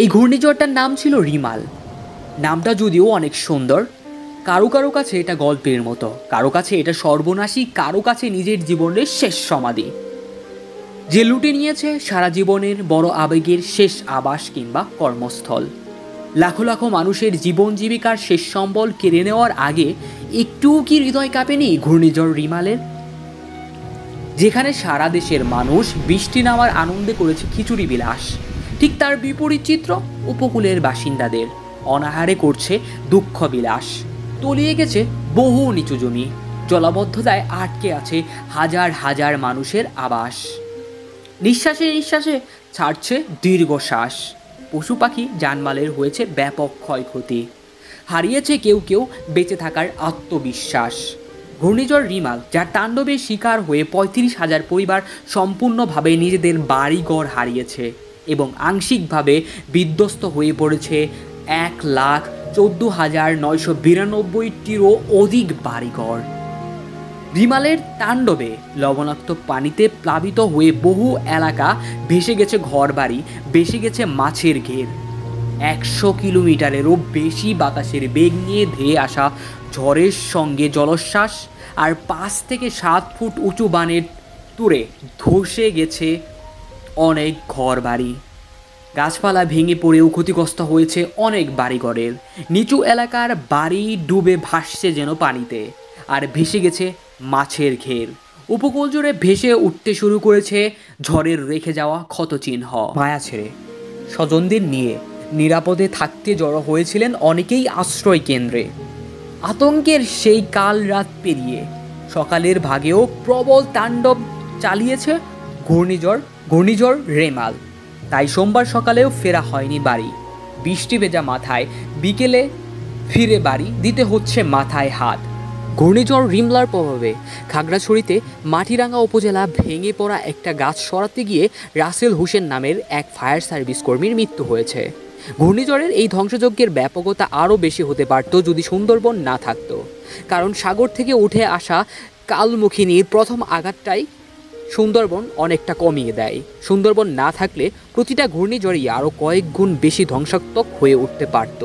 এই ঘূর্ণিঝড়টার নাম ছিল রিমাল। নামটা যদিও অনেক সুন্দর, কারো কারো কাছে এটা গল্পের মতো, কারো কাছে এটা সর্বনাশী, কারো কাছে নিজের জীবনের শেষ সমাধি, যে লুটে নিয়েছে সারা জীবনের বড় আবেগের শেষ আবাস কিংবা কর্মস্থল। লাখো লাখো মানুষের জীবন জীবিকার শেষ সম্বল কেড়ে নেওয়ার আগে একটুও কি হৃদয় কাঁপেনি ঘূর্ণিঝড় রিমালের? যেখানে সারা দেশের মানুষ বৃষ্টি নামার আনন্দে করেছে খিচুড়ি বিলাস, ঠিক তার বিপরীত চিত্র উপকূলের বাসিন্দাদের অনাহারে করছে দুঃখ বিলাস। তলিয়ে গেছে বহু নিচু জমি, জলাবদ্ধতায় আটকে আছে হাজার হাজার মানুষের আবাস। নিঃশ্বাসে নিঃশ্বাসে ছাড়ছে দীর্ঘশ্বাস। পশু পাখি জানমালের হয়েছে ব্যাপক ক্ষয়ক্ষতি, হারিয়েছে কেউ কেউ বেঁচে থাকার আত্মবিশ্বাস। ঘূর্ণিঝড় রিমাল, যার তাণ্ডবের শিকার হয়ে ৩৫,০০০ পরিবার সম্পূর্ণভাবে নিজেদের বাড়িঘর হারিয়েছে এবং আংশিকভাবে বিধ্বস্ত হয়ে পড়েছে ১,১৪,৯৯২টিরও অধিক বাড়িঘর। রিমালের তাণ্ডবে লবণাক্ত পানিতে প্লাবিত হয়ে বহু এলাকা ভেসে গেছে ঘরবাড়ি, ভেসে গেছে মাছের ঘের। ১০০ কিলোমিটারেরও বেশি বাতাসের বেগ নিয়ে ধেয়ে আসা ঝড়ের সঙ্গে জলোচ্ছ্বাস আর ৫ থেকে ৭ ফুট উঁচু বানের তুড়ে ধসে গেছে অনেক ঘরবাড়ি। গাছপালা ভেঙে পড়েও ক্ষতিগ্রস্ত হয়েছে অনেক বাড়িঘরের। নিচু এলাকার বাড়ি ডুবে ভাসছে যেন পানিতে, আর ভেসে গেছে মাছের ঘের। উপকূল জুড়ে ভেসে উঠতে শুরু করেছে ঝড়ের রেখে যাওয়া ক্ষতচিহ্ন। মায়া ছেড়ে স্বজনদের নিয়ে নিরাপদে থাকতে জড়ো হয়েছিলেন অনেকেই আশ্রয় কেন্দ্রে। আতঙ্কের সেই কাল রাত পেরিয়ে সকালের ভাগেও প্রবল তাণ্ডব চালিয়েছে ঘূর্ণিঝড় রেমাল। তাই সোমবার সকালেও ফেরা হয়নি বাড়ি। বৃষ্টি ভেজা মাথায় বিকেলে ফিরে বাড়ি দিতে হচ্ছে মাথায় হাত। ঘূর্ণিঝড় রিমলার প্রভাবে খাগড়াছড়িতে মাটিরাঙ্গা উপজেলা ভেঙে পড়া একটা গাছ সরাতে গিয়ে রাসেল হোসেন নামের এক ফায়ার সার্ভিস কর্মীর মৃত্যু হয়েছে। ঘূর্ণিঝড়ের এই ধ্বংসযজ্ঞের ব্যাপকতা আরও বেশি হতে পারত যদি সুন্দরবন না থাকতো, কারণ সাগর থেকে উঠে আসা কালমুখিনীর প্রথম আঘাতটাই সুন্দরবন অনেকটা কমিয়ে দেয়। সুন্দরবন না থাকলে প্রতিটা ঘূর্ণিঝড়ই আরও কয়েক গুণ বেশি ধ্বংসাত্মক হয়ে উঠতে পারত।